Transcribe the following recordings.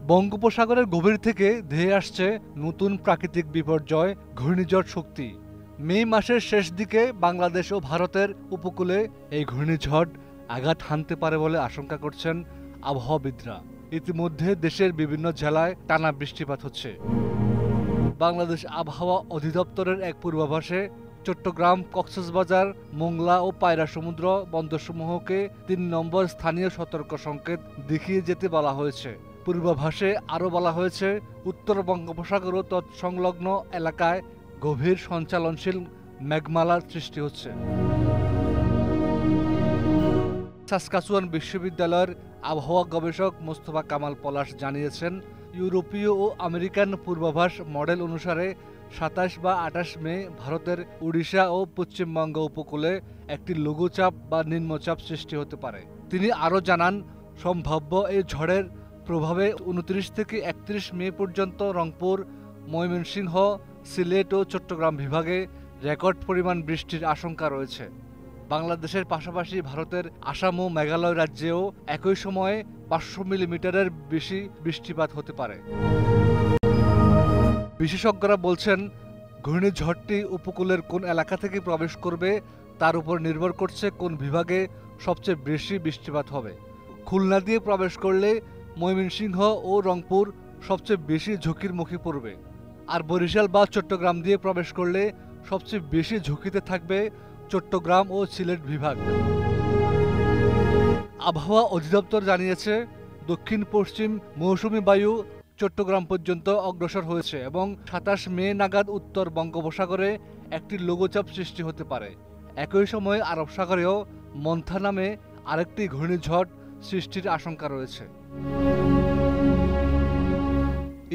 বঙ্গোপসাগরের গভীর থেকে ধেয়ে আসছে নতুন প্রাকৃতিক বিপর্যয় ঘূর্ণিঝড় শক্তি। মে মাসের শেষ দিকে বাংলাদেশ ও ভারতের উপকূলে এই ঘূর্ণিঝড় আঘাত হানতে পারে বলে আশঙ্কা করছেন আবহাওয়াবিদরা। ইতিমধ্যে দেশের বিভিন্ন জেলায় টানা বৃষ্টিপাত হচ্ছে। বাংলাদেশ আবহাওয়া অধিদপ্তরের এক পূর্বাভাসে চট্টগ্রাম, কক্সবাজার, মোংলা ও পায়রা সমুদ্র বন্দরসমূহকে ৩ নম্বর স্থানীয় সতর্ক সংকেত দেখিয়ে যেতে বলা হয়েছে। পূর্বাভাসে আরও বলা হয়েছে, উত্তর বঙ্গোপসাগর ও তৎসংলগ্ন এলাকায় গভীর সঞ্চালনশীল মেঘমালার সৃষ্টি হচ্ছে। সাসকাচুয়ান বিশ্ববিদ্যালয়ের আবহাওয়া গবেষক মোস্তফা কামাল পলাশ জানিয়েছেন, ইউরোপীয় ও আমেরিকান পূর্বাভাস মডেল অনুসারে ২৭ বা ২৮ মে ভারতের উড়িষ্যা ও পশ্চিমবঙ্গ উপকূলে একটি লঘুচাপ বা নিম্নচাপ সৃষ্টি হতে পারে। তিনি আরও জানান, সম্ভাব্য এই ঝড়ের প্রভাবে ২৯ থেকে ৩১ মে পর্যন্ত রংপুর, ময়মনসিংহ, সিলেট ও চট্টগ্রাম বিভাগে রেকর্ড পরিমাণ বৃষ্টির আশঙ্কা রয়েছে। বাংলাদেশের পাশাপাশি ভারতের আসাম ও মেঘালয় রাজ্যেও একই সময়ে ৫০০ মিলিমিটারের বেশি বৃষ্টিপাত হতে পারে। বিশেষজ্ঞরা বলছেন, ঘূর্ণিঝড়টি উপকূলের কোন এলাকা থেকে প্রবেশ করবে তার উপর নির্ভর করছে কোন বিভাগে সবচেয়ে বেশি বৃষ্টিপাত হবে। খুলনা দিয়ে প্রবেশ করলে ময়মনসিংহ ও রংপুর সবচেয়ে বেশি ঝুঁকির মুখে পড়বে, আর বরিশাল বা চট্টগ্রাম দিয়ে প্রবেশ করলে সবচেয়ে বেশি ঝুঁকিতে থাকবে চট্টগ্রাম ও সিলেট বিভাগ। আবহাওয়া অধিদপ্তর জানিয়েছে, দক্ষিণ পশ্চিম মৌসুমী বায়ু চট্টগ্রাম পর্যন্ত অগ্রসর হয়েছে এবং ২৭ মে নাগাদ উত্তর বঙ্গোপসাগরে একটি লঘুচাপ সৃষ্টি হতে পারে। একই সময়ে আরব সাগরেও মন্থা নামে আরেকটি ঘূর্ণিঝড় সৃষ্টির আশঙ্কা রয়েছে।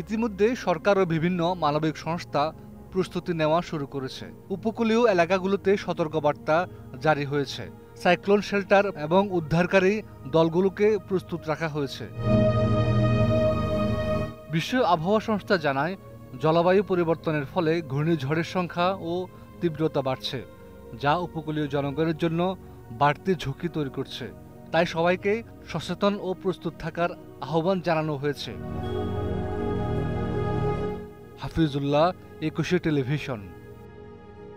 ইতিমধ্যে সরকার ও বিভিন্ন মানবিক সংস্থা প্রস্তুতি নেওয়া শুরু করেছে। উপকূলীয় এলাকাগুলোতে সতর্কবার্তা জারি হয়েছে। সাইক্লোন শেল্টার এবং উদ্ধারকারী দলগুলোকে প্রস্তুত রাখা হয়েছে। বিশ্ব আবহাওয়া সংস্থা জানায়, জলবায়ু পরিবর্তনের ফলে ঘূর্ণিঝড়ের সংখ্যা ও তীব্রতা বাড়ছে, যা উপকূলীয় জনগণের জন্য বাড়তি ঝুঁকি তৈরি করছে। তাই সবাইকে সচেতন ও প্রস্তুত থাকার আহ্বান জানানো হয়েছে। হাফিজুল্লাহ, ২১ টেলিভিশন।